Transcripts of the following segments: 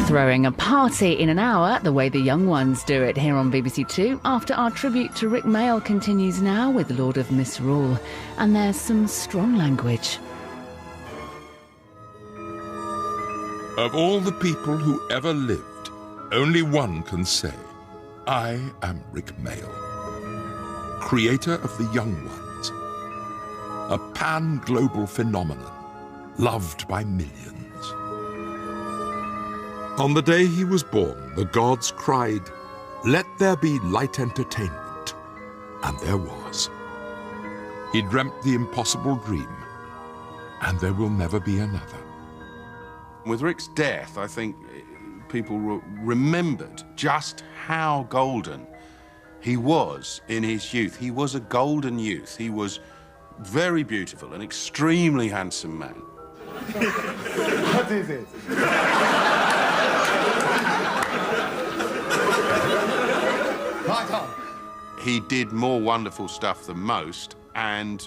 Throwing a party in an hour, the way the young ones do it here on BBC Two, after our tribute to Rick Mayall continues now with Lord of Misrule. And there's some strong language. Of all the people who ever lived, only one can say, I am Rick Mayall, creator of the young ones, a pan-global phenomenon, loved by millions. On the day he was born, the gods cried, let there be light entertainment. And there was. He dreamt the impossible dream, and there will never be another. With Rick's death, I think people remembered just how golden he was in his youth. He was a golden youth. He was very beautiful, an extremely handsome man. What is it? Right on. He did more wonderful stuff than most, and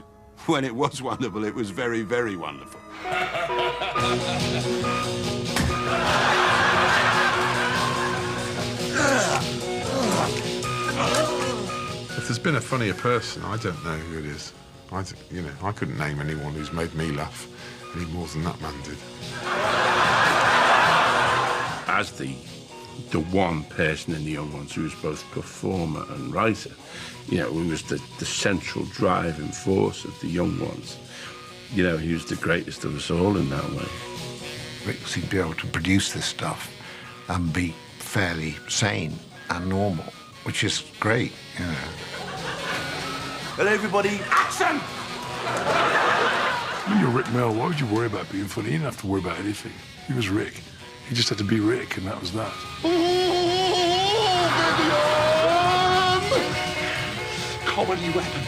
when it was wonderful, it was very, very wonderful. If there's been a funnier person, I don't know who it is. I couldn't name anyone who's made me laugh any more than that man did. As the one person in the Young Ones who was both performer and writer, he was the central driving force of the Young Ones. He was the greatest of us all in that way. Rick seemed to be able to produce this stuff and be fairly sane and normal, which is great, Hello, everybody, action! When you're Rick Mayall, why would you worry about being funny? He didn't have to worry about anything. He was Rick. He just had to be Rick, and that was that. Comedy weapon,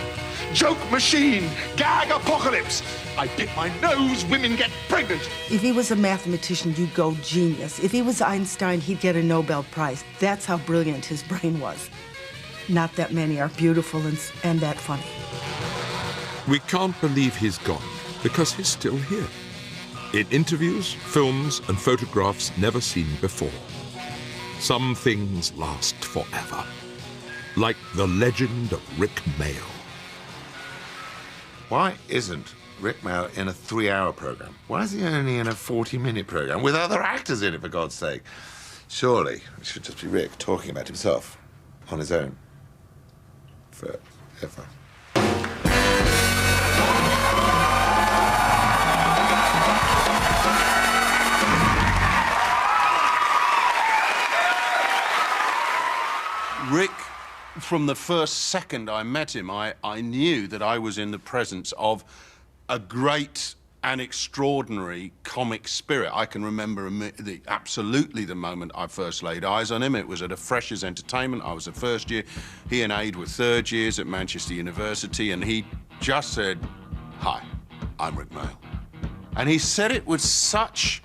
joke machine, gag apocalypse. I pick my nose, women get pregnant. If he was a mathematician, you'd go genius. If he was Einstein, he'd get a Nobel Prize. That's how brilliant his brain was. Not that many are beautiful and that funny. We can't believe he's gone because he's still here. In interviews, films, and photographs never seen before. Some things last forever. Like the legend of Rick Mayall. Why isn't Rick Mayall in a 3-hour program? Why is he only in a 40-minute program with other actors in it, for God's sake? Surely it should just be Rick talking about himself on his own forever. Rick, from the first second I met him, I knew that I was in the presence of a great and extraordinary comic spirit. I can remember absolutely the moment I first laid eyes on him. It was at a Freshers' Entertainment. I was a first year. He and Aid were third years at Manchester University, and he just said, "Hi, I'm Rick Mayall." And he said it with such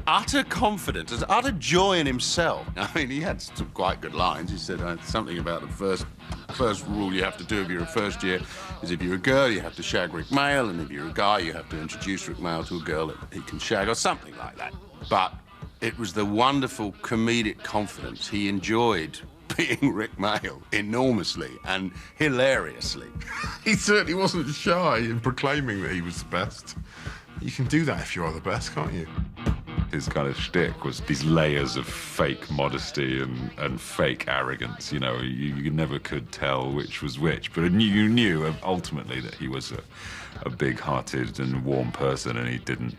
utter confidence, as utter joy in himself. I mean, he had some quite good lines. He said something about the first rule you have to do if you're a first year is if you're a girl, you have to shag Rick Mayall, and if you're a guy, you have to introduce Rick Mayall to a girl that he can shag, or something like that. But it was the wonderful comedic confidence. He enjoyed being Rick Mayall enormously and hilariously. He certainly wasn't shy in proclaiming that he was the best. You can do that if you are the best, can't you? His kind of shtick was these layers of fake modesty and fake arrogance. You never could tell which was which, but you knew ultimately that he was a big-hearted and warm person, and he didn't,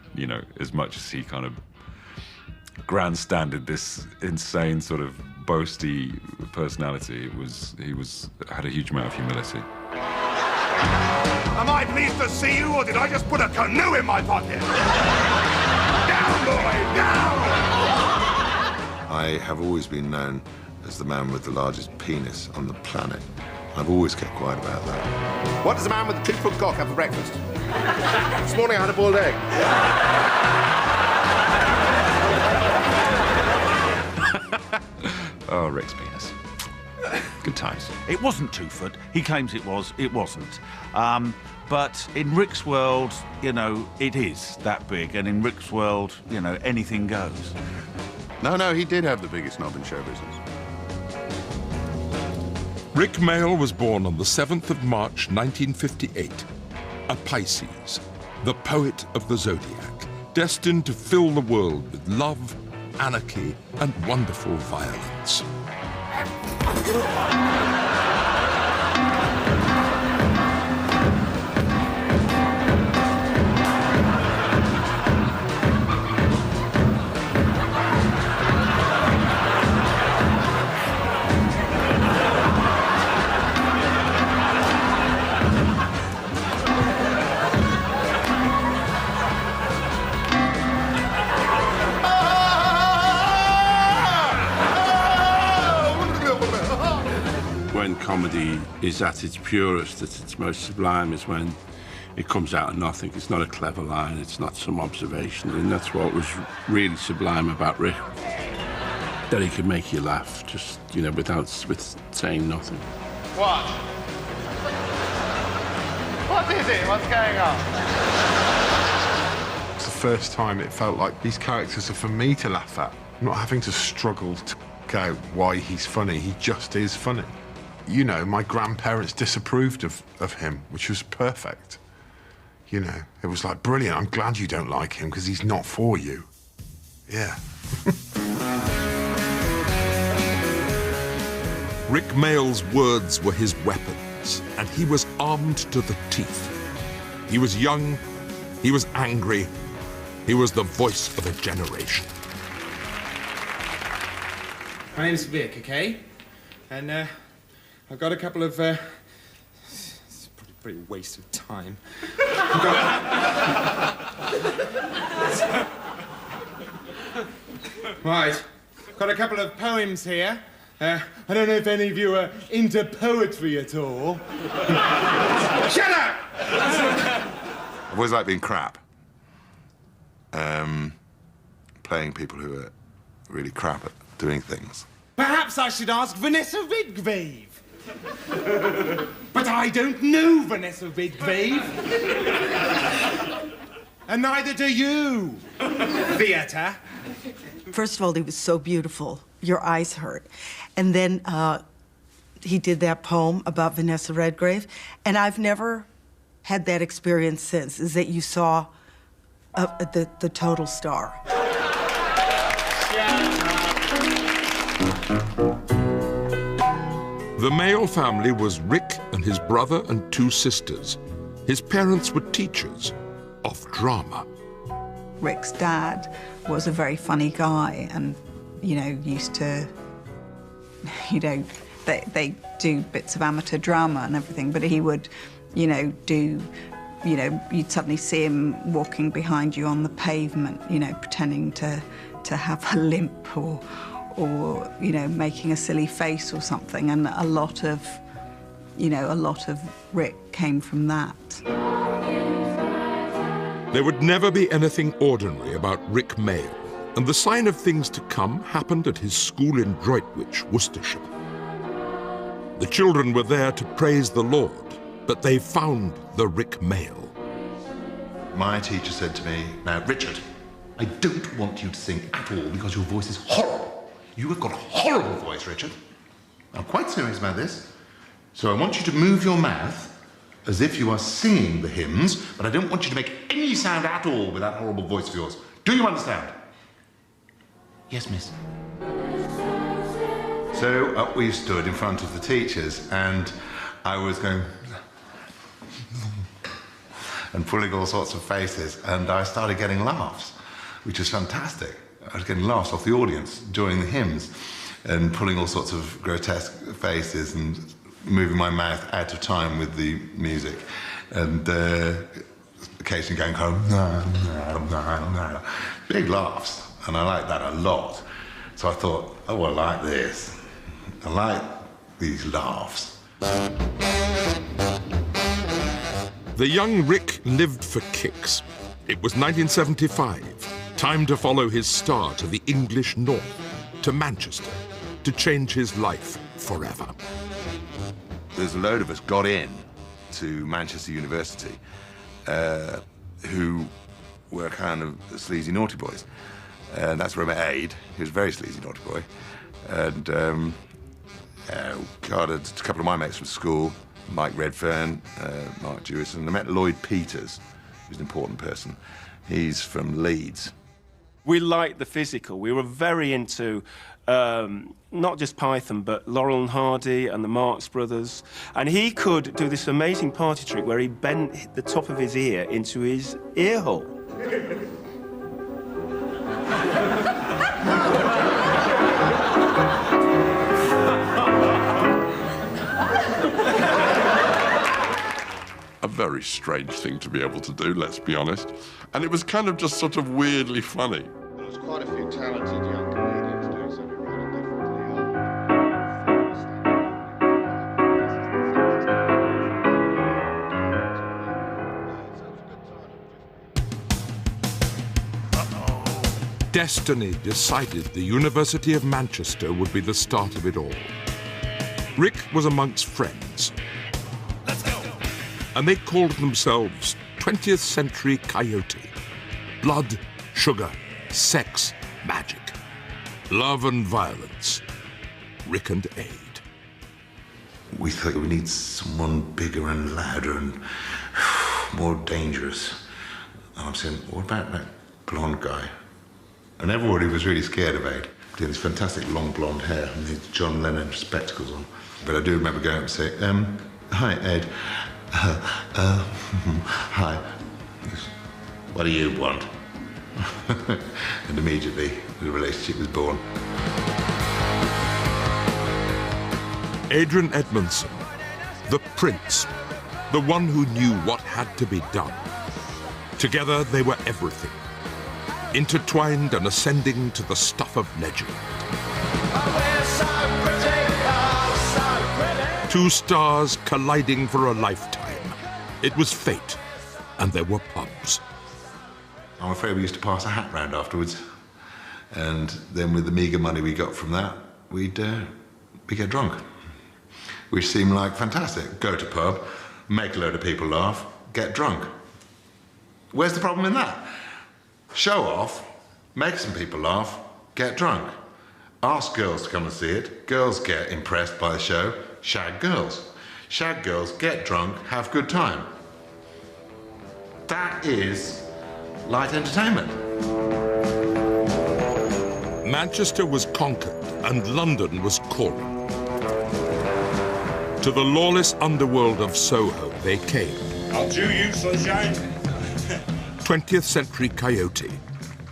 as much as he kind of grandstanded this insane sort of boasty personality, he had a huge amount of humility. Am I pleased to see you, or did I just put a canoe in my pocket? Down, boy, down! I have always been known as the man with the largest penis on the planet. I've always kept quiet about that. What does a man with a 2-foot cock have for breakfast? This morning I had a boiled egg. Oh, Rick's penis. Good times. It wasn't 2 foot. He claims it was. It wasn't. But in Rick's world, it is that big. And in Rick's world, anything goes. No, he did have the biggest knob in show business. Rick Mayall was born on the 7th of March, 1958. A Pisces, the poet of the zodiac, destined to fill the world with love, anarchy, and wonderful violence. When comedy is at its purest, at its most sublime, is when it comes out of nothing. It's not a clever line, it's not some observation, and that's what was really sublime about Rick. That he could make you laugh, just, you know, with saying nothing. What? What is it? What's going on? It's the first time it felt like these characters are for me to laugh at. I'm not having to struggle to work out why he's funny. He just is funny. You know, my grandparents disapproved of him, which was perfect. You know, it was like, brilliant, I'm glad you don't like him, because he's not for you. Yeah. Rick Mayall's words were his weapons, and he was armed to the teeth. He was young, he was angry, he was the voice of a generation. My name's Vic, okay? And, I've got a couple of, it's probably a pretty waste of time. Right, got a couple of poems here. I don't know if any of you are into poetry at all. Shut up! I've always liked being crap. Playing people who are really crap at doing things. Perhaps I should ask Vanessa Redgrave. But I don't know Vanessa Redgrave. And neither do you, theatre. First of all, he was so beautiful. Your eyes hurt. And then he did that poem about Vanessa Redgrave, and I've never had that experience since, is that you saw the total star. The Mayall family was Rick and his brother and two sisters. His parents were teachers of drama. Rick's dad was a very funny guy and, you know, used to, you know, they do bits of amateur drama and everything, but he would, you know, do, you know, you'd suddenly see him walking behind you on the pavement, you know, pretending to have a limp or, you know, making a silly face or something. And a lot of, you know, a lot of Rick came from that. There would never be anything ordinary about Rick Mayall, and the sign of things to come happened at his school in Droitwich, Worcestershire. The children were there to praise the Lord, but they found the Rick Mayall. My teacher said to me, "Now, Richard, I don't want you to sing at all because your voice is horrible. You have got a horrible voice, Richard. I'm quite serious about this. So I want you to move your mouth as if you are singing the hymns, but I don't want you to make any sound at all with that horrible voice of yours. Do you understand?" "Yes, miss." So up we stood in front of the teachers, and I was going and pulling all sorts of faces, and I started getting laughs, which was fantastic. I was getting laughs off the audience during the hymns and pulling all sorts of grotesque faces and moving my mouth out of time with the music, and occasionally going home, big laughs, and I liked that a lot. So I thought, oh, I like this. I like these laughs. The young Rick lived for kicks. It was 1975, time to follow his star to the English north, to Manchester, to change his life forever. There's a load of us got in to Manchester University who were kind of sleazy naughty boys. And that's where I met Aid. He was a very sleazy naughty boy. And, oh, God, a couple of my mates from school, Mike Redfern, Mark Jewison. I met Lloyd Peters, who's an important person. He's from Leeds. We liked the physical. We were very into not just Python, but Laurel and Hardy and the Marx Brothers. And he could do this amazing party trick where he bent the top of his ear into his ear hole. A very strange thing to be able to do, let's be honest. And it was kind of just sort of weirdly funny. There was quite a few talented young comedians doing something really different. Destiny decided the University of Manchester would be the start of it all. Rick was amongst friends. Let's go. And they called themselves 20th Century Coyote. Blood, sugar, sex, magic. Love and violence. Rick and Aid. We thought we need someone bigger and louder and more dangerous. And I'm saying, what about that blonde guy? And everybody was really scared of Aid. He had this fantastic long blonde hair and these John Lennon spectacles on. But I do remember going up and saying, hi, Ed. Hi. What do you want? And immediately the relationship was born. Adrian Edmondson, the prince, the one who knew what had to be done. Together they were everything, intertwined and ascending to the stuff of legend. Two stars colliding for a lifetime. It was fate, and there were pubs. I'm afraid we used to pass a hat round afterwards. And then with the meagre money we got from that, we'd get drunk. Which seemed like fantastic. Go to pub, make a load of people laugh, get drunk. Where's the problem in that? Show off, make some people laugh, get drunk. Ask girls to come and see it. Girls get impressed by the show, shag girls. Shag girls, get drunk, have good time. That is light entertainment. Manchester was conquered and London was calling. To the lawless underworld of Soho they came. I'll do you, sunshine. 20th Century Coyote.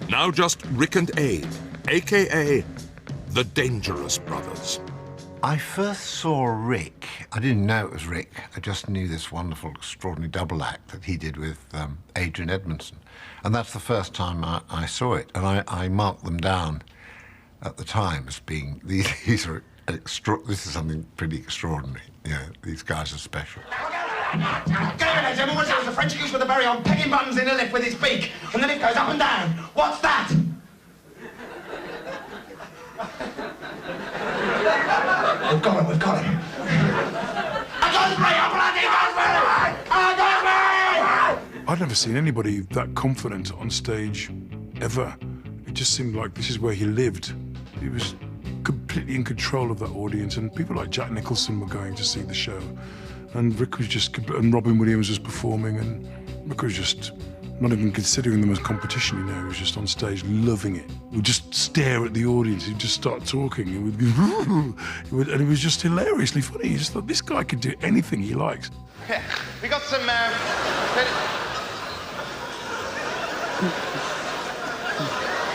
Now just Rick and Aid, a.k.a. the Dangerous Brothers. I first saw Rick. I didn't know it was Rick. I just knew this wonderful, extraordinary double act that he did with Adrian Edmondson. And that's the first time I saw it. And I marked them down at the time as being, these are this is something pretty extraordinary. You know, these guys are special. Get over there, Jim. What's that? The French goose with a berry on pegging buttons in a lift with his beak. And the lift goes up and down. What's that? We've got him, we've got him. I got me! I got me! I'd never seen anybody that confident on stage, ever. It just seemed like this is where he lived. He was completely in control of that audience, and people like Jack Nicholson were going to see the show. And Rick was just, and Robin Williams was performing, and Rick was just not even considering them as competition, you know. He was just on stage loving it. He would just stare at the audience, he'd just start talking, he would go, and it was just hilariously funny. He just thought, this guy could do anything he likes. Yeah, we got some,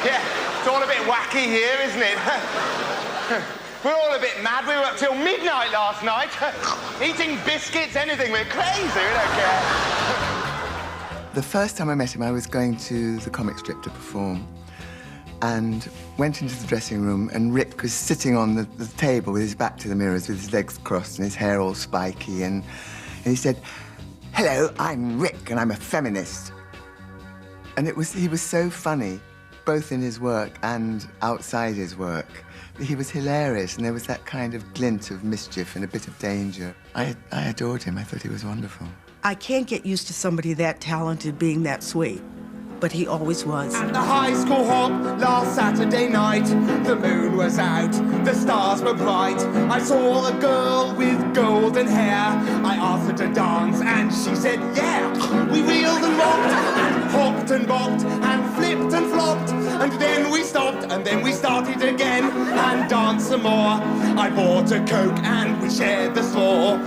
yeah, it's all a bit wacky here, isn't it? We're all a bit mad. We were up till midnight last night, eating biscuits, anything. We're crazy, we don't care. The first time I met him, I was going to the comic strip to perform and went into the dressing room, and Rick was sitting on the table with his back to the mirrors, with his legs crossed and his hair all spiky, and he said, "Hello, I'm Rick, and I'm a feminist." And he was so funny, both in his work and outside his work. He was hilarious, and there was that kind of glint of mischief and a bit of danger. I adored him. I thought he was wonderful. I can't get used to somebody that talented being that sweet. but he always was. At the high school hop last Saturday night, the moon was out, the stars were bright. I saw a girl with golden hair. I asked her to dance and she said yeah. We reeled and rocked and hopped and bopped and flipped and flopped, and then we stopped and then we started again and danced some more. I bought a Coke and we shared the straw.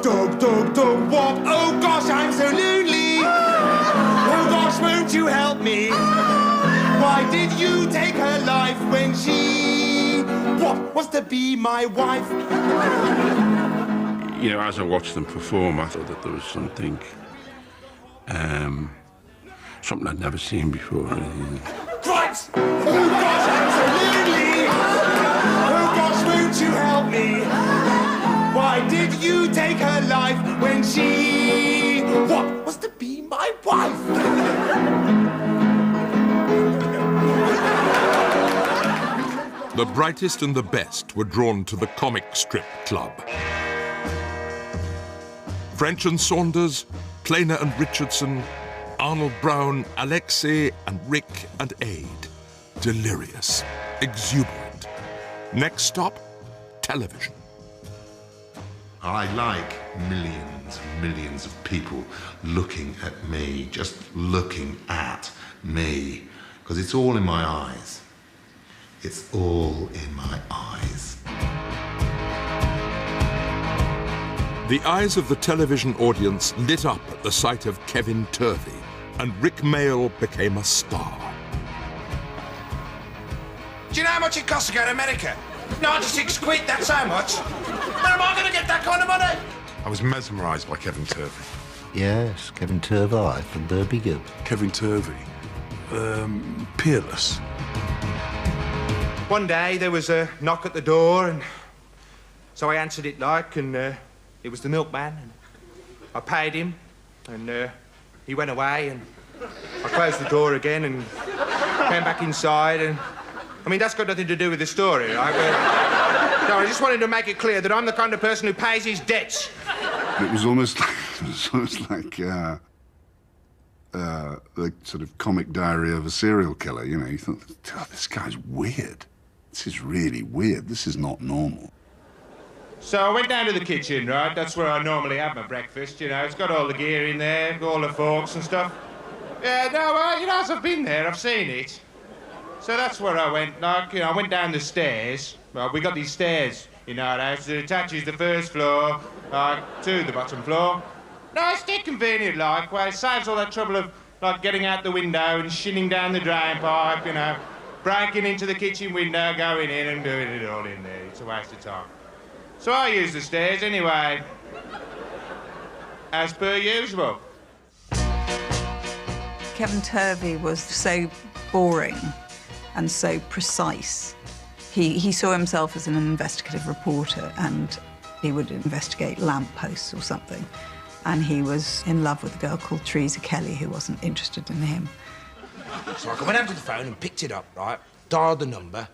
Dog, dog, dog, wop. Oh gosh, I'm so lonely. Oh gosh, won't you help me? Why did you take her life when she was to be my wife? You know, as I watched them perform, I thought that there was something I'd never seen before. Christ! Oh gosh, I'm so lonely. Oh gosh, won't you help me? Why did you take her life when she was to be my wife? The brightest and the best were drawn to the comic strip club. French and Saunders, Planer and Richardson, Arnold Brown, Alexei and Rick and Aid. Delirious, exuberant. Next stop, television. I like millions and millions of people looking at me, just looking at me, because it's all in my eyes. It's all in my eyes. The eyes of the television audience lit up at the sight of Kevin Turvey, and Rick Mayall became a star. Do you know how much it costs to go to America? 96 quid, that's how much. Where am I going to get that kind of money? I was mesmerised by Kevin Turvey. Yes, Kevin Turvey from Birmingham. Kevin Turvey. Peerless. One day there was a knock at the door, and so I answered it and it was the milkman. And I paid him, and he went away, and I closed the door again and came back inside, and I mean, that's got nothing to do with the story, right? But, no, I just wanted to make it clear that I'm the kind of person who pays his debts. It was almost like the sort of comic diary of a serial killer, you know. You thought, oh, this guy's weird. This is really weird. This is not normal. So I went down to the kitchen, right? That's where I normally have my breakfast, you know. It's got all the gear in there, all the forks and stuff. Yeah, no, you know, as I've been there, I've seen it. So that's where I went. Like, you know, I went down the stairs. Well, we got these stairs in our house that attaches the first floor to the bottom floor. No, it's dead convenient, like, where it saves all that trouble of, like, getting out the window and shinning down the drain pipe, you know, breaking into the kitchen window, going in and doing it all in there. It's a waste of time. So I use the stairs anyway, as per usual. Kevin Turvey was so boring and so precise. He saw himself as an investigative reporter, and he would investigate lampposts or something. And he was in love with a girl called Teresa Kelly, who wasn't interested in him. So I went over to the phone and picked it up, right? Dialed the number.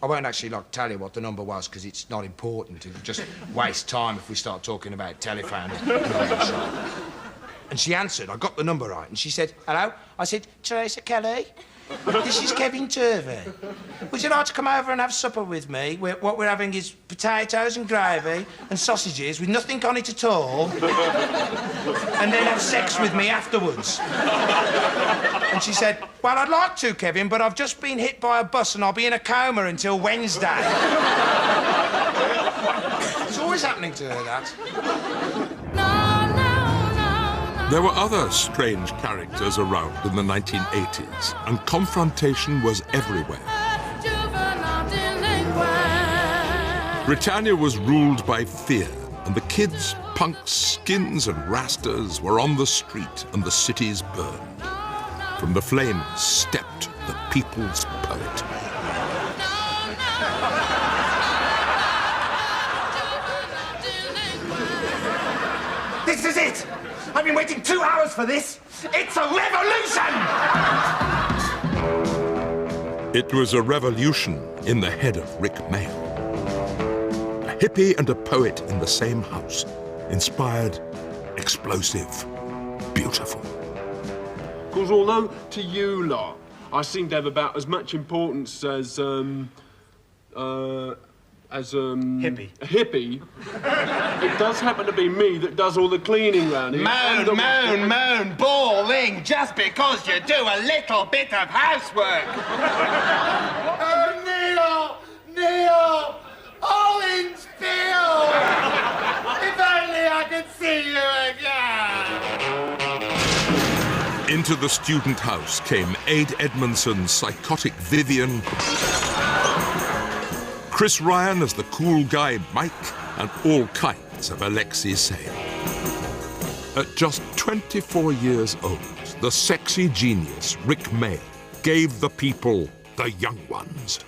I won't actually, like, tell you what the number was, because it's not important. It'll just waste time if we start talking about telephone. And she answered. I got the number right, and she said, hello? I said, Teresa Kelly? This is Kevin Turvey. Would you like to come over and have supper with me? What we're having is potatoes and gravy and sausages with nothing on it at all. And then have sex with me afterwards. And she said, well, I'd like to, Kevin, but I've just been hit by a bus and I'll be in a coma until Wednesday. It's always happening to her, that. There were other strange characters around in the 1980s, and confrontation was everywhere. Britannia was ruled by fear, and the kids, punks, skins and rastas were on the street, and the cities burned. From the flames stepped the people's poet. This is it! I've been waiting 2 hours for this! It's a revolution! It was a revolution in the head of Rick Mayall. A hippie and a poet in the same house. Inspired, explosive, beautiful. Because although to you lot, I seem to have about as much importance as hippie. A hippie, it does happen to be me that does all the cleaning round here. Moan, bawling, just because you do a little bit of housework. Oh, Neil! Orange Peel! If only I could see you again! Into the student house came Aid Edmondson's psychotic Vivian, Chris Ryan as the cool guy Mike, and all kinds of Alexei Sale. At just 24 years old, the sexy genius Rick Mayall gave the people the young ones.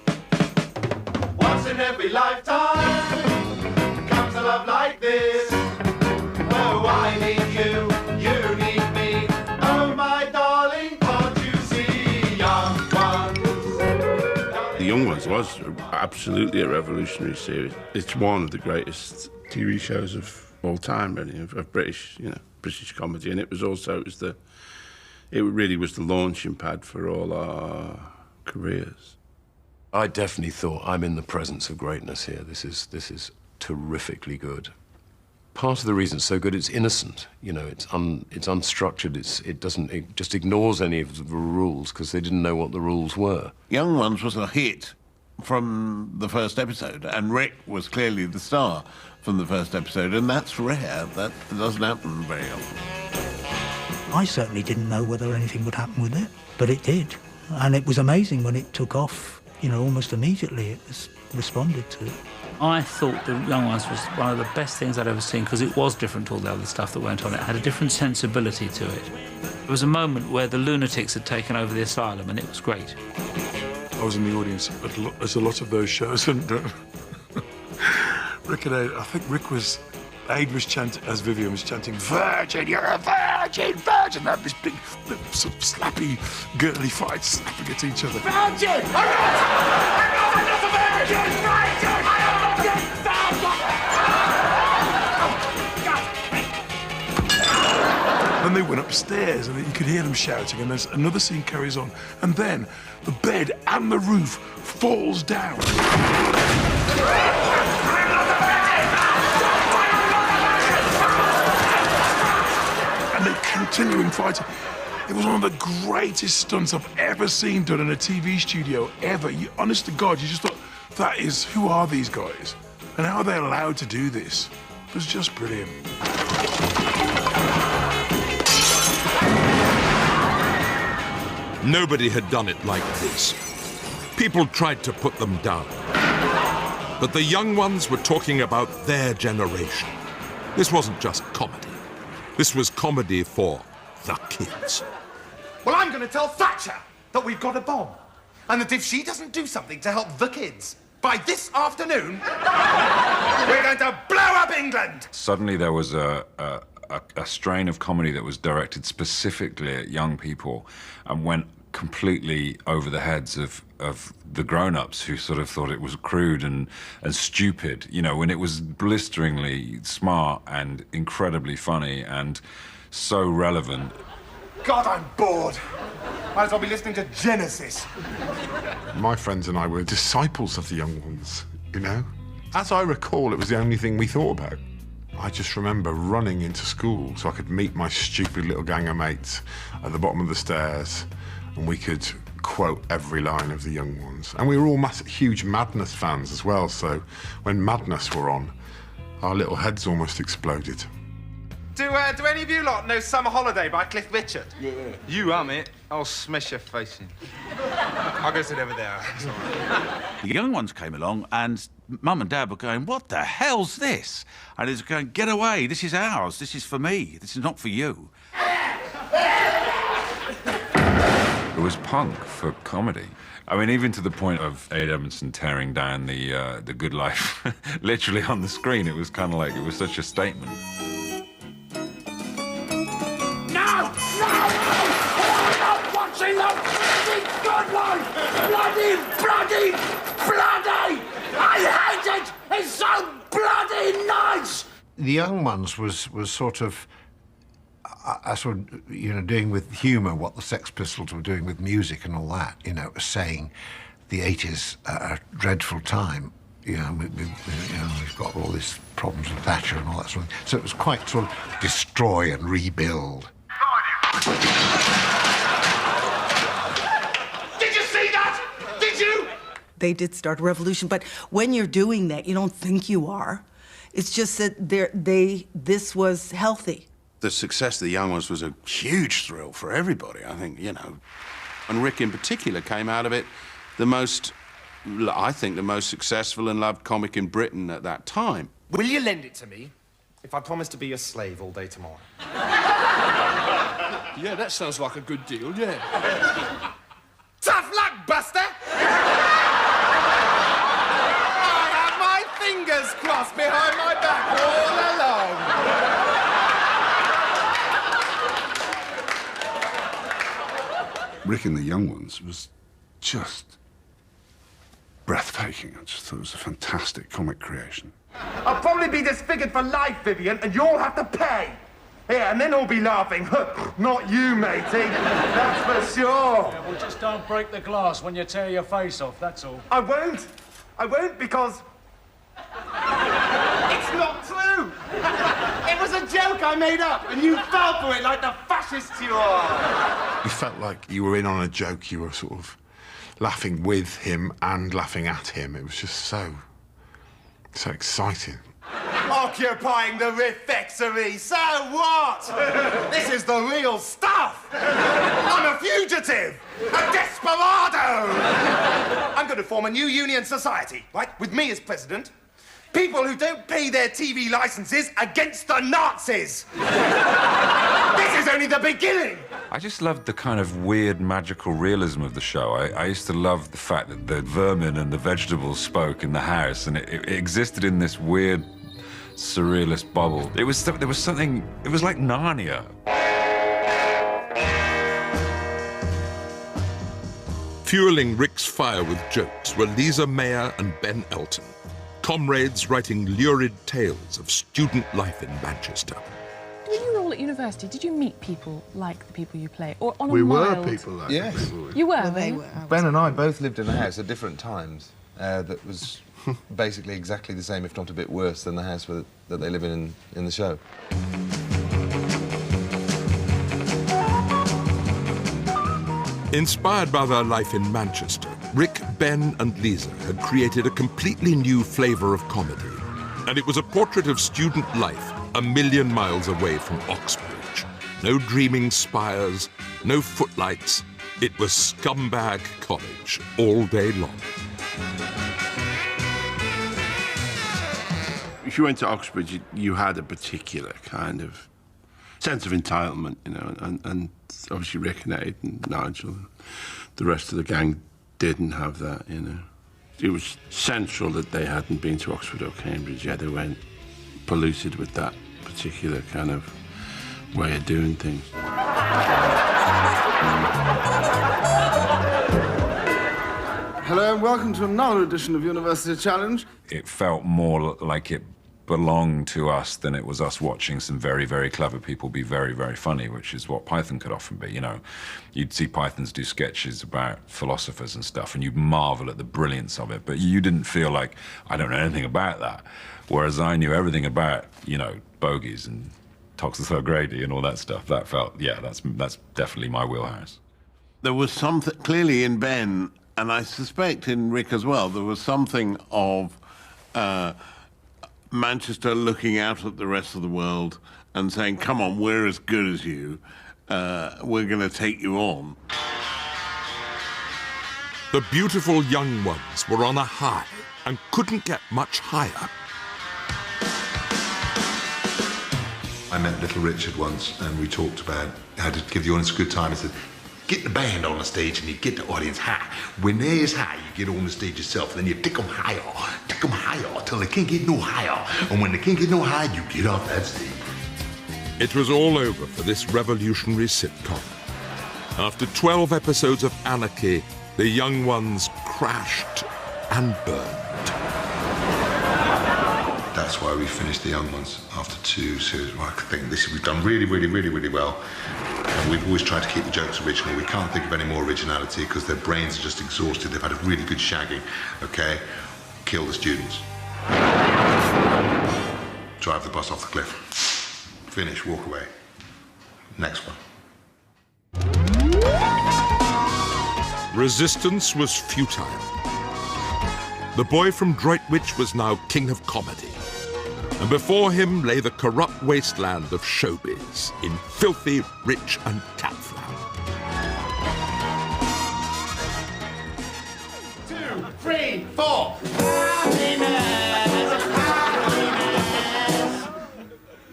Once in every lifetime comes a love like this. Oh, I need you, you need me. Oh, my darling, can't you see, young ones? The Young Ones was absolutely a revolutionary series. It's one of the greatest TV shows of all time, really, of British comedy. And it really was the launching pad for all our careers. I definitely thought I'm in the presence of greatness here. This is terrifically good. Part of the reason it's so good, it's innocent. You know, it's unstructured. It just ignores any of the rules because they didn't know what the rules were. Young Ones was a hit from the first episode, and Rick was clearly the star from the first episode, and that's rare. That doesn't happen very often. I certainly didn't know whether anything would happen with it, but it did. And it was amazing when it took off, you know, almost immediately it was responded to. I thought The Young Ones was one of the best things I'd ever seen because it was different to all the other stuff that went on. It had a different sensibility to it. There was a moment where the lunatics had taken over the asylum and it was great. I was in the audience at a lot of those shows, and Rick and Aid, I think Aid was chanting, as Vivian was chanting, "Virgin, you're a virgin, virgin!" They had this big, sort of slappy, girly fight, slapping at each other. Virgin! I'm not a virgin! Virgin! I am not a virgin! Then they went upstairs, and you could hear them shouting, and there's another scene carries on, and then the bed and the roof falls down. And they're continuing fighting. It was one of the greatest stunts I've ever seen done in a TV studio, ever. Honest to God, you just thought, who are these guys? And how are they allowed to do this? It was just brilliant. Nobody had done it like this. People tried to put them down. But the Young Ones were talking about their generation. This wasn't just comedy. This was comedy for the kids. Well, I'm going to tell Thatcher that we've got a bomb. And that if she doesn't do something to help the kids, by this afternoon, we're going to blow up England! Suddenly there was a strain of comedy that was directed specifically at young people and went completely over the heads of the grown-ups who sort of thought it was crude and stupid, you know, when it was blisteringly smart and incredibly funny and so relevant. God, I'm bored. Might as well be listening to Genesis. My friends and I were disciples of the Young Ones, you know? As I recall, it was the only thing we thought about. I just remember running into school so I could meet my stupid little gang of mates at the bottom of the stairs, and we could quote every line of the Young Ones. And we were all huge Madness fans as well, so when Madness were on, our little heads almost exploded. Do any of you lot know Summer Holiday by Cliff Richard? Yeah. You it. I'll smash your face in. I'll go sit over there. The Young Ones came along and Mum and Dad were going, "What the hell's this?" And he was going, "Get away, this is ours, this is for me, this is not for you." It was punk for comedy. I mean, even to the point of Aid Edmondson tearing down the Good Life literally on the screen. It was kind of like, it was such a statement. No! I'm not watching the bloody Good Life! Bloody! I hate it! It's so bloody nice! The Young Ones was sort of... I sort of, you know, doing with humour what the Sex Pistols were doing with music and all that, you know, saying the 80s are a dreadful time. You know, we've got all these problems with Thatcher and all that sort of thing. So it was quite sort of destroy and rebuild. Did you see that? Did you? They did start a revolution, but when you're doing that, you don't think you are. It's just that this was healthy. The success of the Young Ones was a huge thrill for everybody, I think, you know. And Rick in particular came out of it I think the most successful and loved comic in Britain at that time. Will you lend it to me if I promise to be your slave all day tomorrow? Yeah, that sounds like a good deal, yeah. Tough luck, Buster! I have my fingers crossed behind my back all along. Rick and the Young Ones was just breathtaking. I just thought it was a fantastic comic creation. I'll probably be disfigured for life, Vivian, and you'll have to pay. Yeah, and then all be laughing. Not you, matey. That's for sure. Yeah, well, just don't break the glass when you tear your face off, that's all. I won't. I won't because... it's not true. It was a joke I made up, and you fell for it like the fascists you are. You felt like you were in on a joke. You were sort of laughing with him and laughing at him. It was just so exciting. Occupying the refectory, so what? This is the real stuff. I'm a fugitive, a desperado. I'm going to form a new union society, right, with me as president. People who don't pay their TV licenses against the Nazis. This is only the beginning. I just loved the kind of weird magical realism of the show. I used to love the fact that the vermin and the vegetables spoke in the house, and it existed in this weird surrealist bubble. There was something, it was like Narnia. Fueling Rick's fire with jokes were Lisa Mayer and Ben Elton, comrades writing lurid tales of student life in Manchester. When you were all at university, did you meet people like the people you play, or on a We mild... were people like Yes. the people we... You were? Well, they were. Ben and I both lived in a house at different times that was basically exactly the same, if not a bit worse, than the house that they live in the show. Inspired by their life in Manchester, Rick, Ben and Lisa had created a completely new flavour of comedy. And it was a portrait of student life a million miles away from Oxbridge. No dreaming spires, no footlights. It was scumbag college all day long. If you went to Oxbridge, you had a particular kind of sense of entitlement, you know, and obviously Rick and Ed and Nigel and the rest of the gang didn't have that, you know. It was central that they hadn't been to Oxford or Cambridge yet. They weren't polluted with that particular kind of way of doing things. Hello and welcome to another edition of University Challenge. It felt more like it belonged to us than it was us watching some very, very clever people be very, very funny, which is what Python could often be, you know. You'd see Pythons do sketches about philosophers and stuff, and you'd marvel at the brilliance of it, but you didn't feel like, I don't know anything about that. Whereas I knew everything about, you know, bogies and Toxothor O'Grady and all that stuff. That felt, yeah, that's definitely my wheelhouse. There was something, clearly in Ben, and I suspect in Rick as well, there was something of Manchester looking out at the rest of the world and saying, come on, we're as good as you. We're going to take you on. The beautiful young ones were on a high and couldn't get much higher. I met Little Richard once and we talked about how to give the audience a good time. I said, get the band on the stage and you get the audience high. When they're as high, you get on the stage yourself, and then you take them higher till they can't get no higher. And when they can't get no higher, you get off that stage. It was all over for this revolutionary sitcom. After 12 episodes of anarchy, the young ones crashed and burned. That's why we finished The Young Ones after 2 series. Well, I think we've done really, really, really, really well. And we've always tried to keep the jokes original. We can't think of any more originality because their brains are just exhausted. They've had a really good shagging, okay? Kill the students. Drive the bus off the cliff. Finish, walk away. Next one. Resistance was futile. The boy from Droitwich was now king of comedy. And before him lay the corrupt wasteland of showbiz in Filthy, Rich and Catflap. 2, 3, 4. Happiness, happiness.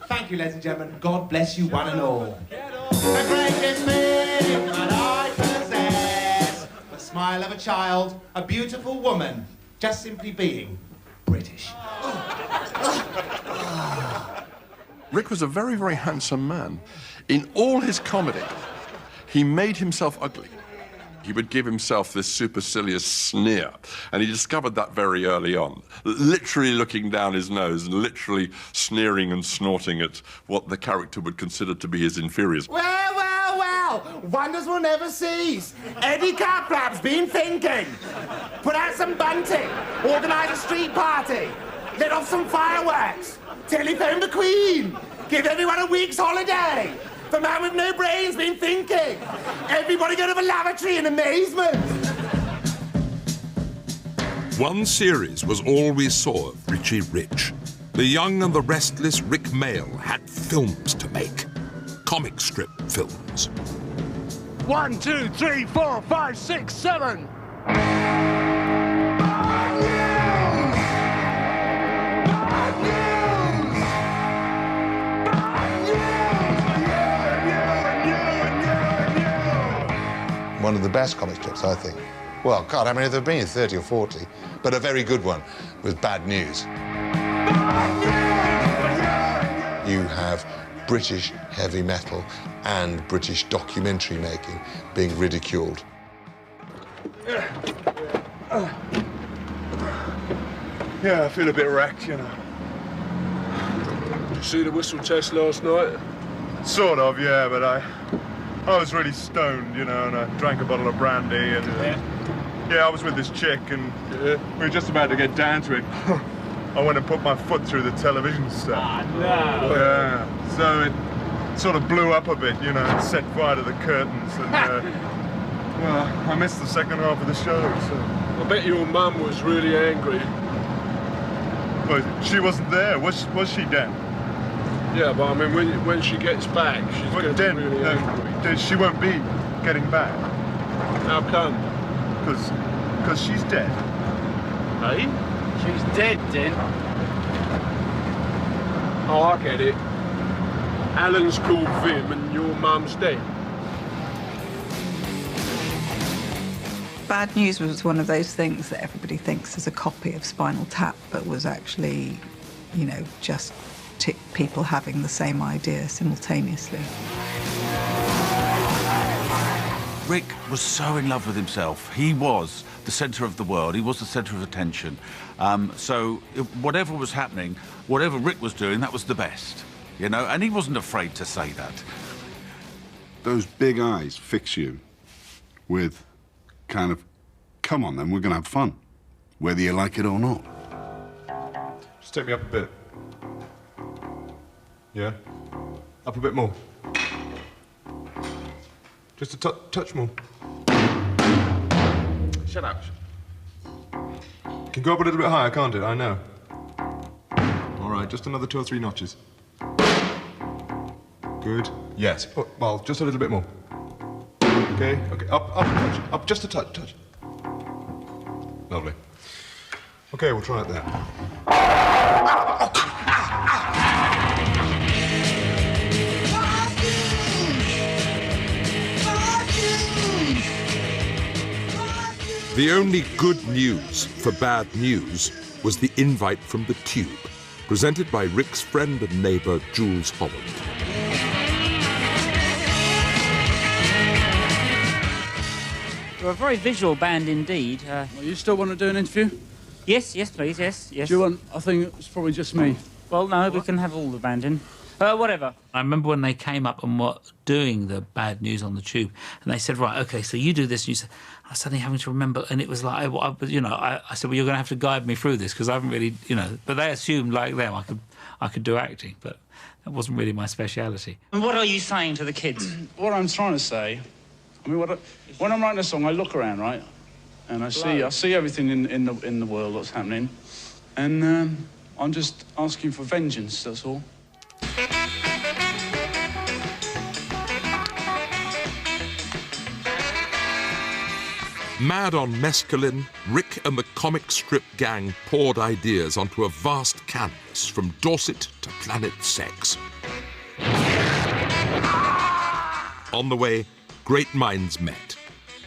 Thank you, ladies and gentlemen. God bless you one and all. The greatest thing that I possess, the smile of a child, a beautiful woman, just simply being British. Rick was a very, very handsome man. In all his comedy, he made himself ugly. He would give himself this supercilious sneer, and he discovered that very early on, literally looking down his nose and literally sneering and snorting at what the character would consider to be his inferiors. Well, well, well, wonders will never cease. Eddie Catflap's been thinking. Put out some bunting, organise a street party, let off some fireworks, telephone the Queen, give everyone a week's holiday. The man with no brain's been thinking. Everybody go to the lavatory in amazement. One series was all we saw of Richie Rich. The young and the restless Rick Mayall had films to make. Comic strip films. 1, 2, 3, 4, 5, 6, 7. One of the best comic strips, I think. Well, God, how many have there been? 30 or 40. But a very good one was Bad News. You have British heavy metal and British documentary making being ridiculed. Yeah, I feel a bit wrecked, you know. Did you see the whistle test last night? Sort of, yeah, but I was really stoned, you know, and I drank a bottle of brandy, and yeah, I was with this chick, and we were just about to get down to it. I went and put my foot through the television set. Ah, no. Yeah, so it sort of blew up a bit, you know, and set fire to the curtains, and well, I missed the second half of the show. So I bet your mum was really angry. But she wasn't there. Was she dead? Yeah, but I mean, when she gets back, she's going to be really angry. She won't be getting back. How come? Because she's dead. Hey? She's dead, then? Oh, I get it. Alan's called Vim and your mum's dead. Bad News was one of those things that everybody thinks is a copy of Spinal Tap, but was actually, you know, just people having the same idea simultaneously. Rick was so in love with himself. He was the centre of the world. He was the centre of attention. So whatever was happening, whatever Rick was doing, that was the best, you know? And he wasn't afraid to say that. Those big eyes fix you with kind of, come on then, we're going to have fun, whether you like it or not. Just take me up a bit. Yeah? Up a bit more. Just a touch more. Shut up. Can go up a little bit higher, can't it? I know. All right, just another 2 or 3 notches. Good. Yes. Oh, well, just a little bit more. Okay. Okay. Up a touch. Up just a touch. Lovely. Okay, we'll try it there. The only good news for Bad News was the invite from the Tube, presented by Rick's friend and neighbour, Jules Holland. You're a very visual band indeed. Well, you still want to do an interview? Yes, yes, please, yes, yes. Do you want... I think it's probably just me. Well, no, we can have all the band in. Whatever. I remember when they came up and were doing the bad news on the tube, and they said, right, OK, so you do this, and you said, I was suddenly having to remember, and it was like, I said, well, you're going to have to guide me through this, because I haven't really, but they assumed, like them, I could do acting, but that wasn't really my speciality. And what are you saying to the kids? What I'm trying to say, I mean, when I'm writing a song, I look around, right, and I see everything in the world that's happening, and I'm just asking for vengeance, that's all. Mad on mescaline, Rick and the comic strip gang poured ideas onto a vast canvas from Dorset to Planet Sex. On the way, great minds met.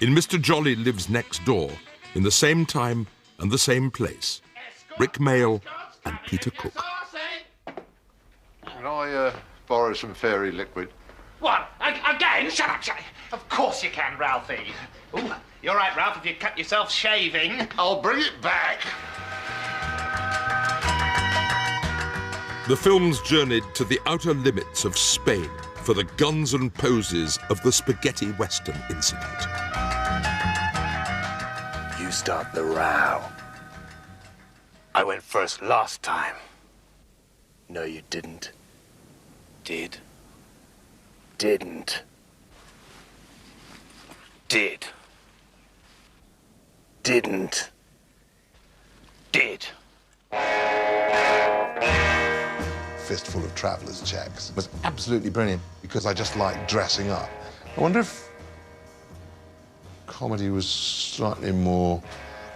In Mr. Jolly Lives Next Door, in the same time and the same place, Rick Mayall and Peter Cook. Can I borrow some fairy liquid? What? Again? Shut up, Shelley. Of course you can, Ralphie. Ooh, you're right, Ralph, if you cut yourself shaving. I'll bring it back. The films journeyed to the outer limits of Spain for the guns and poses of the spaghetti western incident. You start the row. I went first last time. No, you didn't. Did. Didn't. Did. Didn't. Did. Fistful of Traveller's Checks was absolutely brilliant because I just like dressing up. I wonder if comedy was slightly more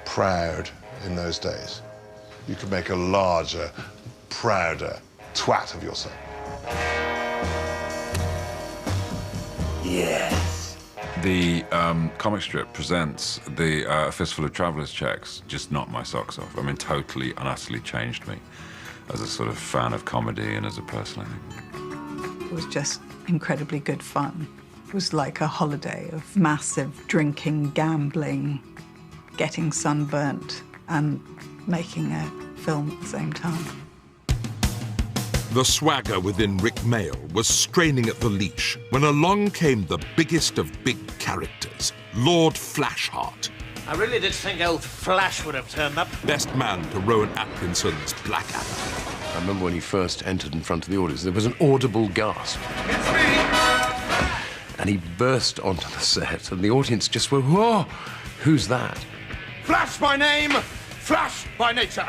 proud in those days. You could make a larger, prouder twat of yourself. Yes. The comic strip presents the Fistful of Traveller's Checks just knocked my socks off. I mean, totally and utterly changed me as a sort of fan of comedy and as a person, I think. It was just incredibly good fun. It was like a holiday of massive drinking, gambling, getting sunburnt, and making a film at the same time. The swagger within Rick Mayall was straining at the leash when along came the biggest of big characters, Lord Flashheart. I really did think old Flash would have turned up. Best man to Rowan Atkinson's Blackadder. I remember when he first entered in front of the audience, there was an audible gasp. It's me! And he burst onto the set, and the audience just went, whoa, who's that? Flash by name, Flash by nature.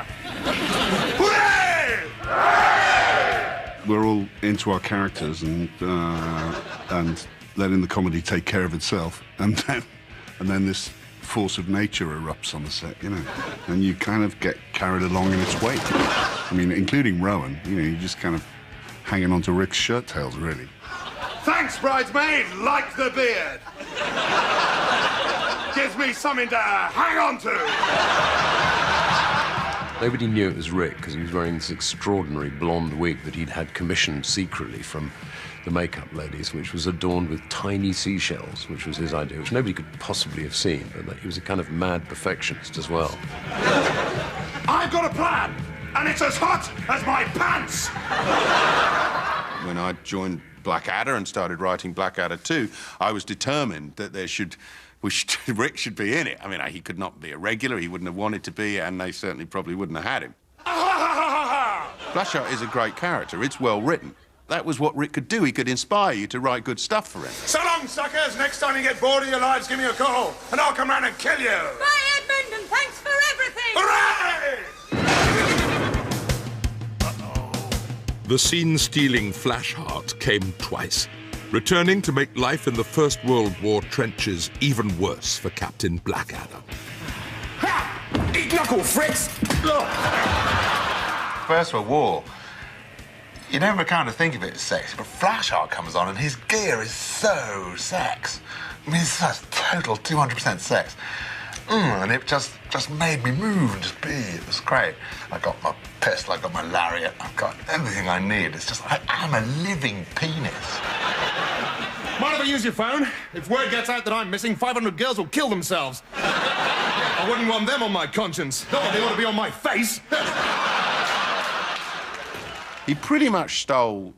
We're all into our characters and letting the comedy take care of itself, and then this force of nature erupts on the set, and you kind of get carried along in its wake. I mean, including Rowan, you're just kind of hanging on to Rick's shirt tails, really. Thanks, bridesmaid. Like the beard. Gives me something to hang on to. Nobody knew it was Rick because he was wearing this extraordinary blonde wig that he'd had commissioned secretly from the makeup ladies, which was adorned with tiny seashells, which was his idea, which nobody could possibly have seen, but that he was a kind of mad perfectionist as well. I've got a plan, and it's as hot as my pants! When I joined Blackadder and started writing Blackadder 2, I was determined that Rick should be in it. I mean, he could not be a regular, he wouldn't have wanted to be, and they certainly probably wouldn't have had him. Flashheart is a great character, it's well written. That was what Rick could do, he could inspire you to write good stuff for him. So long, suckers! Next time you get bored of your lives, give me a call, and I'll come round and kill you! Bye, Edmund, and thanks for everything! Hooray! The scene-stealing Flashheart came twice, returning to make life in the First World War trenches even worse for Captain Blackadder. Ha! Eat knuckle, Fritz! First World War, you never kind of think of it as sexy, but Flashheart comes on and his gear is so sex. I mean, it's just total 200% sex. And it just made me move and just be. It was great. I got my pistol, I got my lariat, I've got everything I need. It's just, I am a living penis. Mind if I use your phone? If word gets out that I'm missing, 500 girls will kill themselves. I wouldn't want them on my conscience. Not that they want to be on my face. He pretty much stole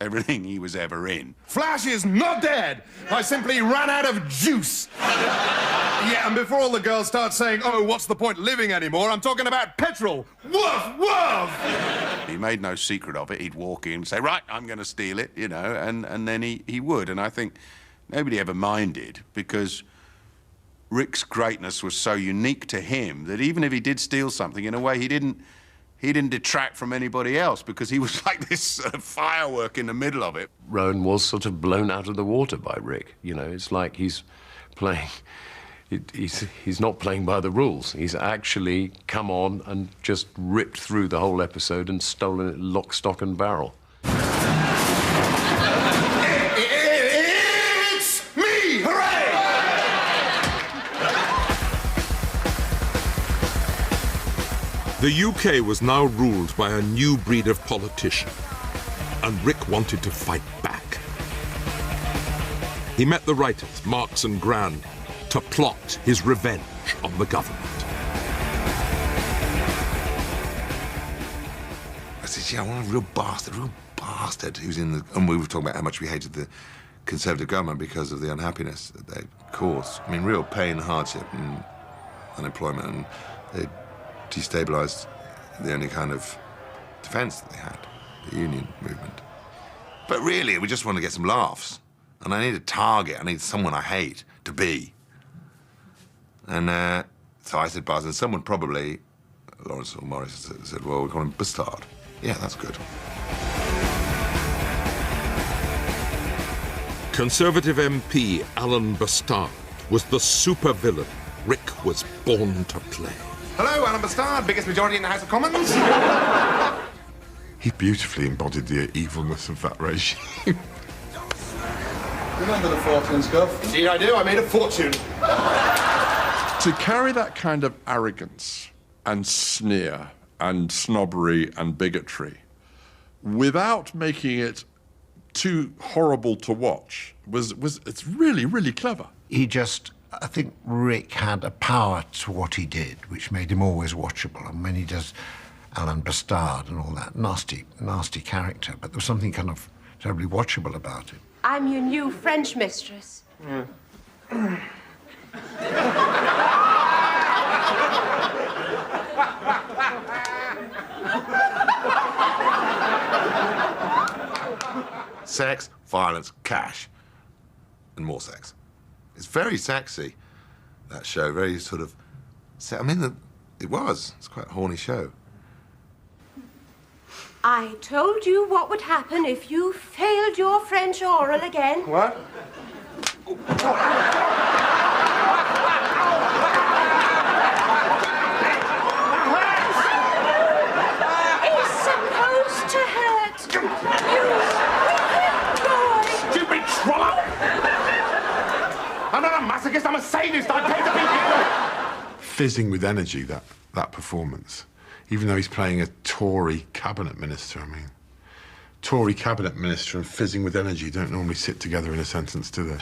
everything he was ever in. Flash is not dead. I simply ran out of juice. Yeah, and before all the girls start saying, oh, what's the point living anymore, I'm talking about petrol. Woof, woof! He made no secret of it. He'd walk in and say, right, I'm going to steal it, you know, and then he would. And I think nobody ever minded because Rick's greatness was so unique to him that even if he did steal something, in a way, he didn't detract from anybody else because he was like this firework in the middle of it. Rowan was sort of blown out of the water by Rick. You know, it's like he's playing... He's not playing by the rules. He's actually come on and just ripped through the whole episode and stolen it lock, stock and barrel. It's me! Hooray! The UK was now ruled by a new breed of politician, and Rick wanted to fight back. He met the writers, Marx and Gran, to plot his revenge on the government. I said, yeah, I want a real bastard who's in the... And we were talking about how much we hated the Conservative government because of the unhappiness that they caused. I mean, real pain, hardship and unemployment, and they destabilised the only kind of defence that they had, the union movement. But really, we just wanted to get some laughs. And I need a target, I need someone I hate to be. And so I said bastard, and someone probably, Lawrence or Morris, said, well, we call him Bastard. Yeah, that's good. Conservative MP Alan Bastard was the supervillain Rick was born to play. Hello, Alan Bastard, biggest majority in the House of Commons. He beautifully embodied the evilness of that regime. Remember the fortune, Scuff? Indeed I do, I made a fortune. To carry that kind of arrogance and sneer and snobbery and bigotry without making it too horrible to watch it's really, really clever. He just, I think Rick had a power to what he did, which made him always watchable. And when he does Alan Bastard and all that, nasty, nasty character, but there was something kind of terribly watchable about it. I'm your new French mistress. Sex, violence, cash, and more sex. It's very sexy, that show, very sort of... I mean, it's quite a horny show. I told you what would happen if you failed your French oral again. What? It's supposed to hurt. You wicked boy. Stupid trollop! I'm not a masochist, I'm a sadist. I pay to be here. Fizzing with energy, that performance. Even though he's playing a Tory cabinet minister, I mean. Tory cabinet minister and fizzing with energy don't normally sit together in a sentence, do they?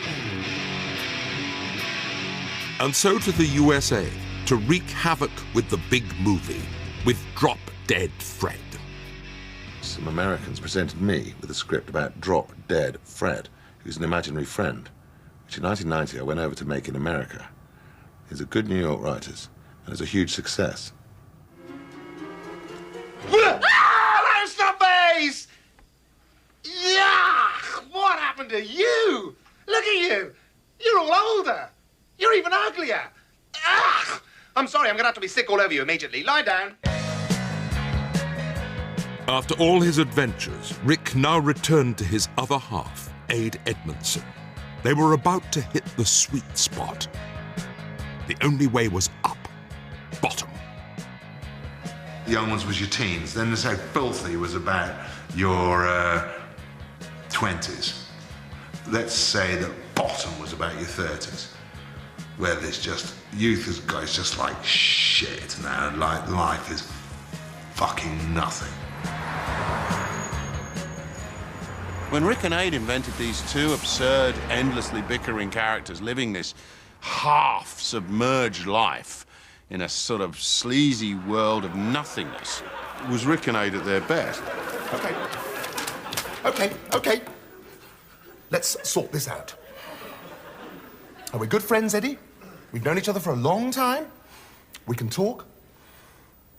And so to the USA to wreak havoc with the big movie, with Drop Dead Fred. Some Americans presented me with a script about Drop Dead Fred, who's an imaginary friend, which in 1990 I went over to make in America. He's a good New York writers, and it's a huge success. Hello, snobbies! Yeah! What happened to you? Look at you! You're all older. You're even uglier. Ah! I'm sorry, I'm going to have to be sick all over you immediately. Lie down. After all his adventures, Rick now returned to his other half, Ade Edmondson. They were about to hit the sweet spot. The only way was up, bottom. The Young Ones was your teens. Then the So Filthy was about your 20s. Let's say that Bottom was about your 30s, where there's just youth is just like shit now. Like life is fucking nothing. When Rick and Ade invented these two absurd, endlessly bickering characters living this half-submerged life, in a sort of sleazy world of nothingness. It was Rick and Aid at their best. Okay. Let's sort this out. Are we good friends, Eddie? We've known each other for a long time. We can talk.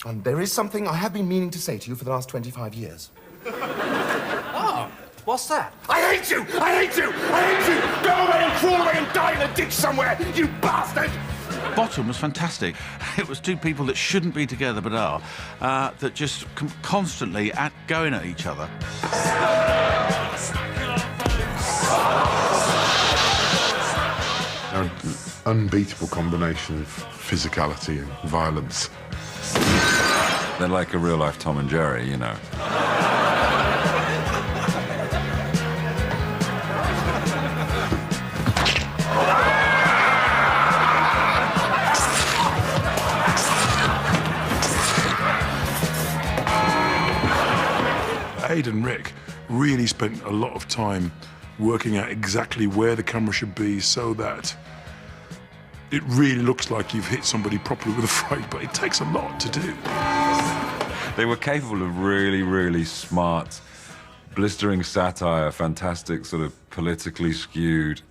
And there is something I have been meaning to say to you for the last 25 years. Oh, what's that? I hate you! I hate you! I hate you! Go away and crawl away and die in a ditch somewhere, you bastard! Bottom was fantastic. It was two people that shouldn't be together but are, that just constantly going at each other. They're an unbeatable combination of physicality and violence. They're like a real-life Tom and Jerry, you know. Aid and Rick really spent a lot of time working out exactly where the camera should be so that it really looks like you've hit somebody properly with a freight, but it takes a lot to do. They were capable of really, really smart, blistering satire, fantastic sort of politically skewed,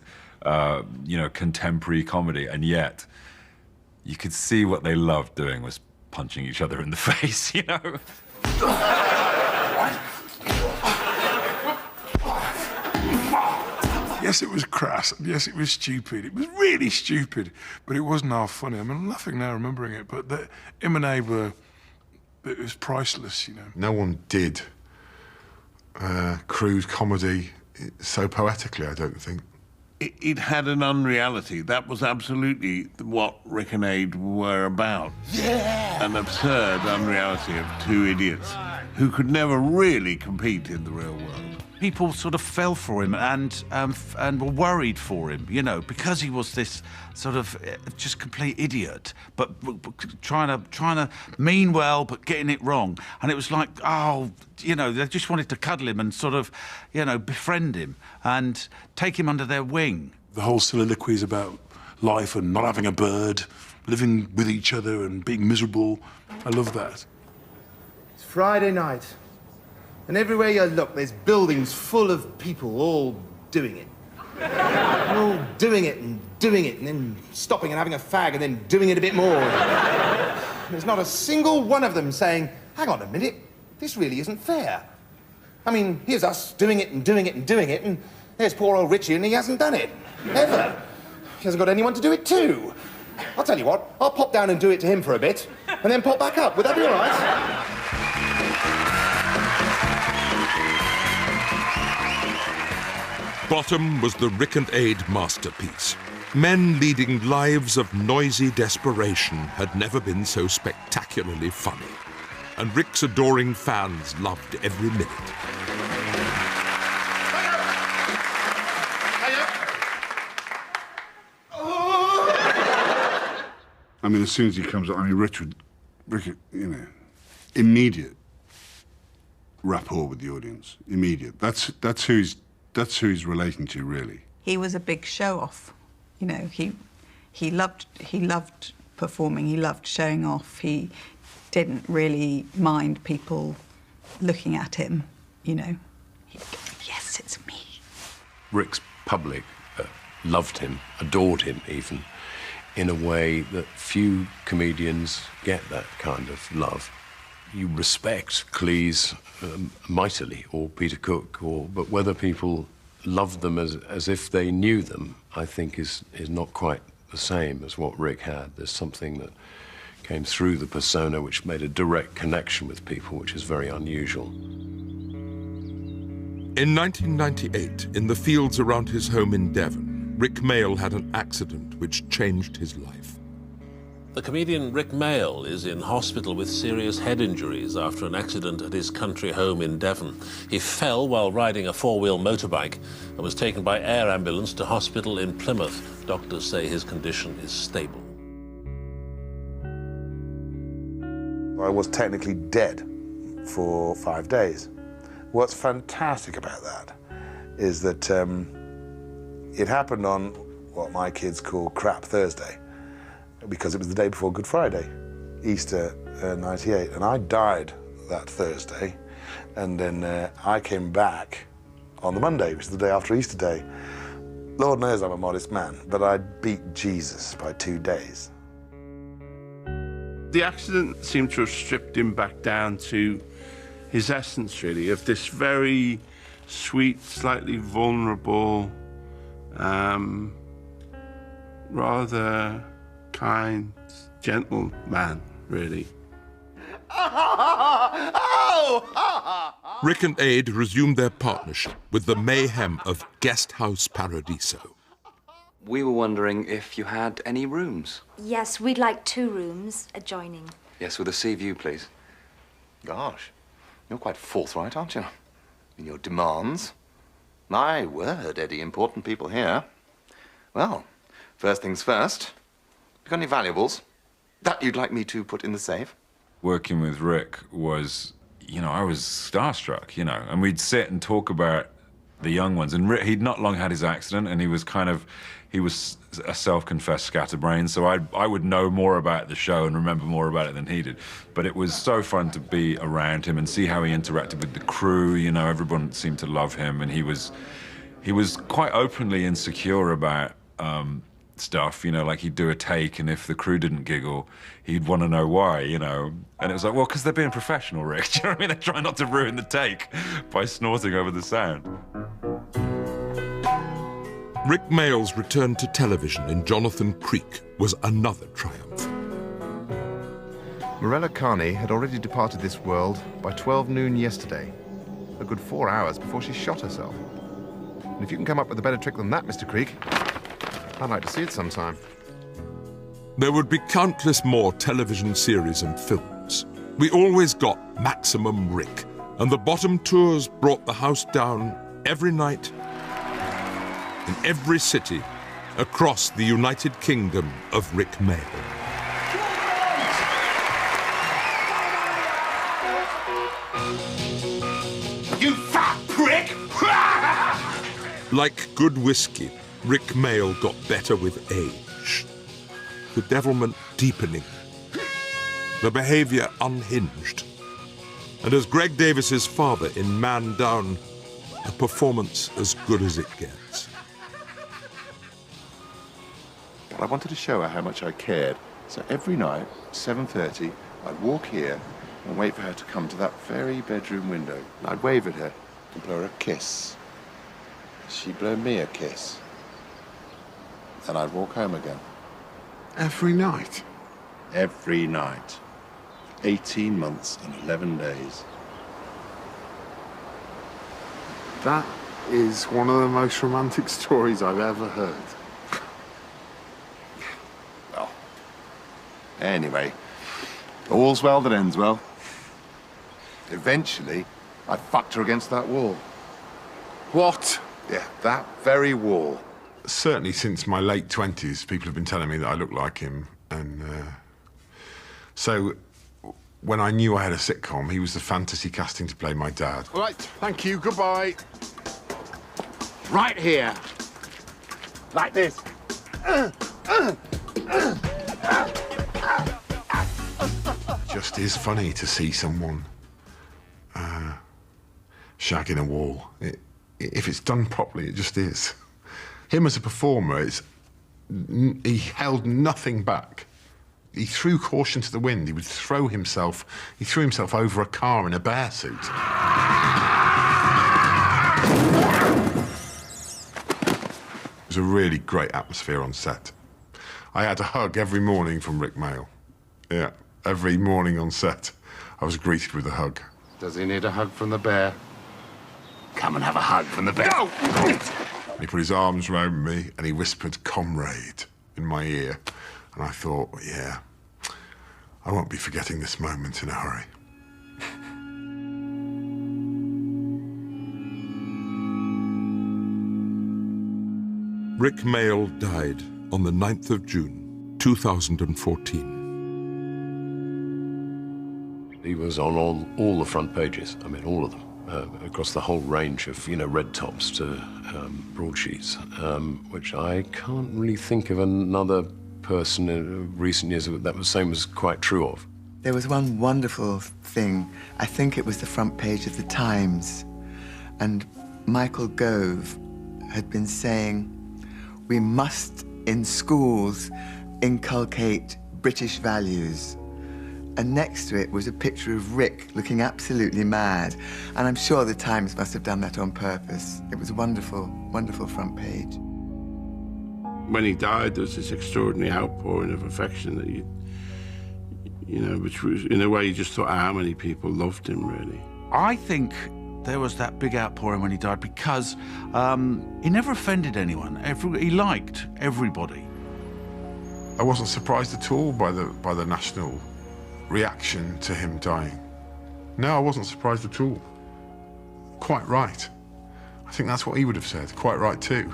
you know, contemporary comedy, and yet you could see what they loved doing was punching each other in the face, you know? Yes, it was crass, and yes, it was stupid. It was really stupid, but it wasn't half funny. I mean, I'm laughing now remembering it, but him and Abe were, it was priceless, you know. No one did crude comedy so poetically, I don't think. It had an unreality. That was absolutely what Rick and Aid were about. Yeah! An absurd unreality of two idiots who could never really compete in the real world. People sort of fell for him and were worried for him, you know, because he was this sort of just complete idiot, but trying to mean well, but getting it wrong. And it was like, oh, you know, they just wanted to cuddle him and sort of, you know, befriend him and take him under their wing. The whole soliloquies about life and not having a bird, living with each other and being miserable. I love that. It's Friday night. And everywhere you look, there's buildings full of people all doing it. All doing it, and then stopping and having a fag, and then doing it a bit more. There's not a single one of them saying, hang on a minute, this really isn't fair. I mean, here's us doing it and doing it and doing it, and there's poor old Richie, and he hasn't done it. Ever. He hasn't got anyone to do it to. I'll tell you what, I'll pop down and do it to him for a bit, and then pop back up. Would that be all right? Bottom was the Rick and Aid masterpiece. Men leading lives of noisy desperation had never been so spectacularly funny. And Rick's adoring fans loved every minute. I mean, as soon as he comes up, I mean, Rick, you know, immediate rapport with the audience. Immediate. That's who he's relating to, really. He was a big show-off. You know, he loved performing. He loved showing off. He didn't really mind people looking at him. You know, he'd go, "Yes, it's me." Rick's public loved him, adored him, even in a way that few comedians get that kind of love. You respect Cleese mightily, or Peter Cook, but whether people loved them as if they knew them, I think is not quite the same as what Rick had. There's something that came through the persona which made a direct connection with people, which is very unusual. In 1998, in the fields around his home in Devon, Rick Mayall had an accident which changed his life. The comedian Rick Mayall is in hospital with serious head injuries after an accident at his country home in Devon. He fell while riding a four-wheel motorbike and was taken by air ambulance to hospital in Plymouth. Doctors say his condition is stable. I was technically dead for 5 days. What's fantastic about that is that it happened on what my kids call Crap Thursday, because it was the day before Good Friday, Easter '98, and I died that Thursday, and then I came back on the Monday, which is the day after Easter Day. Lord knows I'm a modest man, but I beat Jesus by 2 days. The accident seemed to have stripped him back down to his essence, really, of this very sweet, slightly vulnerable, rather kind, gentle man, really. Rick and Aid resumed their partnership with the mayhem of Guest House Paradiso. We were wondering if you had any rooms. Yes, we'd like 2 rooms adjoining. Yes, with a sea view, please. Gosh, you're quite forthright, aren't you? In your demands. My word, Eddie, important people here. Well, first things first. You got any valuables that you'd like me to put in the safe? Working with Rick was, you know, I was starstruck, you know, and we'd sit and talk about the young ones. And Rick, he'd not long had his accident, and he was a self-confessed scatterbrain, so I would know more about the show and remember more about it than he did. But it was so fun to be around him and see how he interacted with the crew. You know, everyone seemed to love him, and he was quite openly insecure about stuff, you know, like he'd do a take, and if the crew didn't giggle, he'd want to know why, you know. And it was like, well, because they're being professional, Rick. Do you know what I mean? They're trying not to ruin the take by snorting over the sound. Rick Mayall's return to television in Jonathan Creek was another triumph. Morella Carney had already departed this world by 12 noon yesterday, a good 4 hours before she shot herself. And if you can come up with a better trick than that, Mr. Creek, I'd like to see it sometime. There would be countless more television series and films. We always got Maximum Rick, and the Bottom Tours brought the house down every night in every city across the United Kingdom of Rick Mayall. You fat prick! Like good whiskey, Rick Mayall got better with age. The devilment deepening, the behavior unhinged. And as Greg Davis's father in Man Down, a performance as good as it gets. But I wanted to show her how much I cared. So every night, 7:30, I'd walk here and wait for her to come to that very bedroom window. And I'd wave at her and blow her a kiss. She'd blow me a kiss. And I'd walk home again. Every night? Every night. 18 months and 11 days. That is one of the most romantic stories I've ever heard. Well, anyway, all's well that ends well. Eventually, I fucked her against that wall. What? Yeah, that very wall. Certainly since my late 20s, people have been telling me that I look like him. And so when I knew I had a sitcom, he was the fantasy casting to play my dad. All right, thank you, goodbye. Right here. Like this. Just is funny to see someone shagging a wall. If it's done properly, it just is. Him as a performer, he held nothing back. He threw caution to the wind. He threw himself over a car in a bear suit. It was a really great atmosphere on set. I had a hug every morning from Rick Mayall. Yeah, every morning on set, I was greeted with a hug. Does he need a hug from the bear? Come and have a hug from the bear. No! He put his arms around me and he whispered, "Comrade," in my ear. And I thought, yeah, I won't be forgetting this moment in a hurry. Rick Mayall died on the 9th of June, 2014. He was on all the front pages, I mean, all of them, across the whole range of, red tops to broadsheets, which I can't really think of another person in recent years that the same was quite true of. There was one wonderful thing. I think it was the front page of the Times. And Michael Gove had been saying, we must, in schools, inculcate British values. And next to it was a picture of Rick looking absolutely mad. And I'm sure the Times must have done that on purpose. It was a wonderful, wonderful front page. When he died, there was this extraordinary outpouring of affection that you know, which was, in a way, you just thought how many people loved him, really. I think there was that big outpouring when he died because he never offended anyone. He liked everybody. I wasn't surprised at all by the national reaction to him dying. No, I wasn't surprised at all. Quite right. I think that's what he would have said. Quite right too.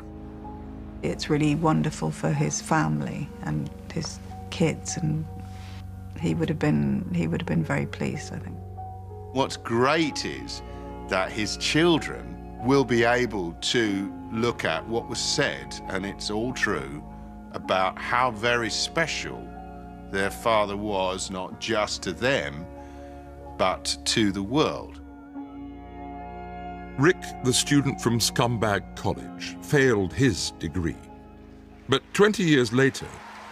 It's really wonderful for his family and his kids, and he would have been very pleased, I think. What's great is that his children will be able to look at what was said, and it's all true, about how very special their father was, not just to them, but to the world. Rick, the student from Scumbag College, failed his degree. But 20 years later,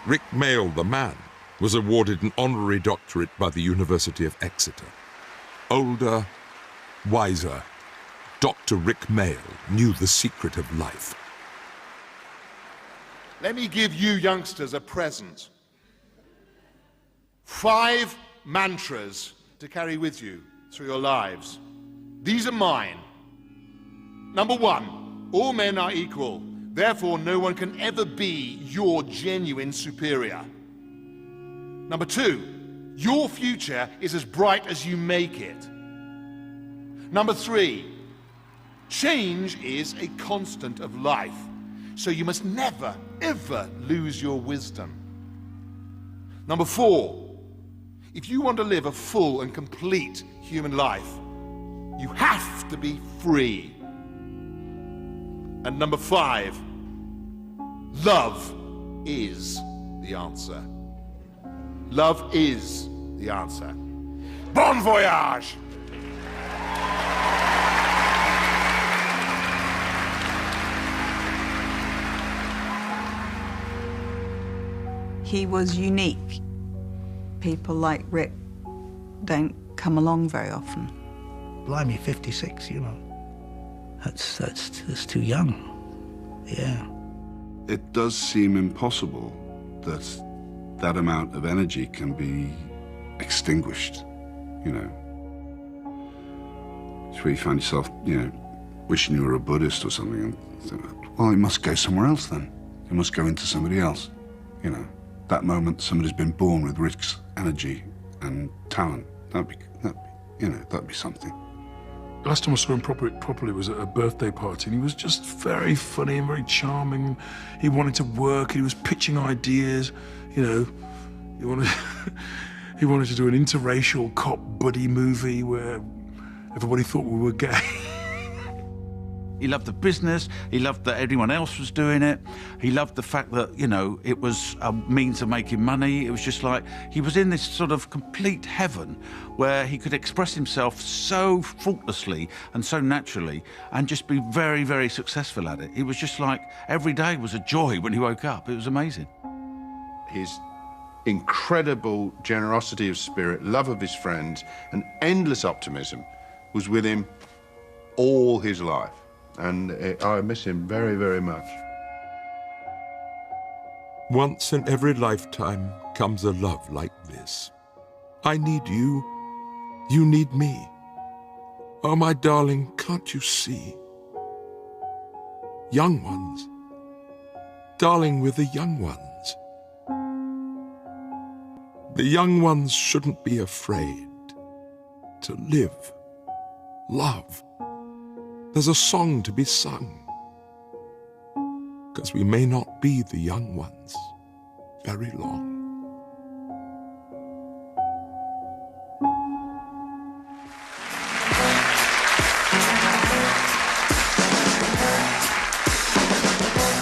Rick Mayall, the man, was awarded an honorary doctorate by the University of Exeter. Older, wiser, Dr. Rick Mayall knew the secret of life. Let me give you youngsters a present. 5 mantras to carry with you through your lives. These are mine. Number 1, all men are equal. Therefore, no one can ever be your genuine superior. Number 2, your future is as bright as you make it. Number 3, change is a constant of life, so you must never, ever lose your wisdom. Number 4, if you want to live a full and complete human life, you have to be free. And number 5, love is the answer. Love is the answer. Bon voyage! He was unique. People like Rick don't come along very often. Blimey, 56, you know. That's too young. Yeah. It does seem impossible that that amount of energy can be extinguished, you know. It's where you find yourself, you know, wishing you were a Buddhist or something, and think, well, it must go somewhere else then. It must go into somebody else, you know. That moment somebody's been born with Rick's energy and talent, that'd be something. The last time I saw him properly was at a birthday party, and he was just very funny and very charming. He wanted to work, he was pitching ideas, you know. He wanted to do an interracial cop buddy movie where everybody thought we were gay. He loved the business, he loved that everyone else was doing it, he loved the fact that, you know, it was a means of making money. It was just like, he was in this sort of complete heaven where he could express himself so faultlessly and so naturally and just be very, very successful at it. It was just like, every day was a joy when he woke up. It was amazing. His incredible generosity of spirit, love of his friends, and endless optimism was with him all his life. And I miss him very, very much. Once in every lifetime comes a love like this. I need you, you need me. Oh, my darling, can't you see? Young ones, darling, we're the young ones. The young ones shouldn't be afraid to live, love. There's a song to be sung, 'cause we may not be the young ones very long.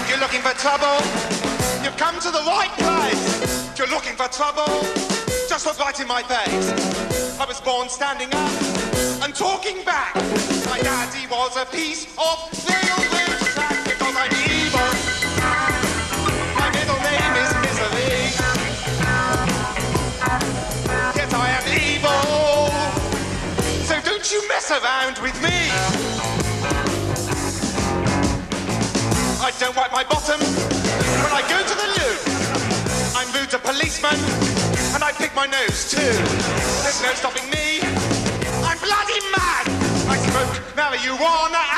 You're looking for trouble? You've come come to the right place. If you're looking for trouble, just look right in my face. I was born standing up and talking back. My daddy was a piece of railroad track because I'm evil. My middle name is Misery. Yes, I am evil. So don't you mess around with me. I don't wipe my bottom when I go to the loo. I'm rude to policemen, and I pick my nose too. There's no stopping me. I'm bloody mad. I smoke marijuana.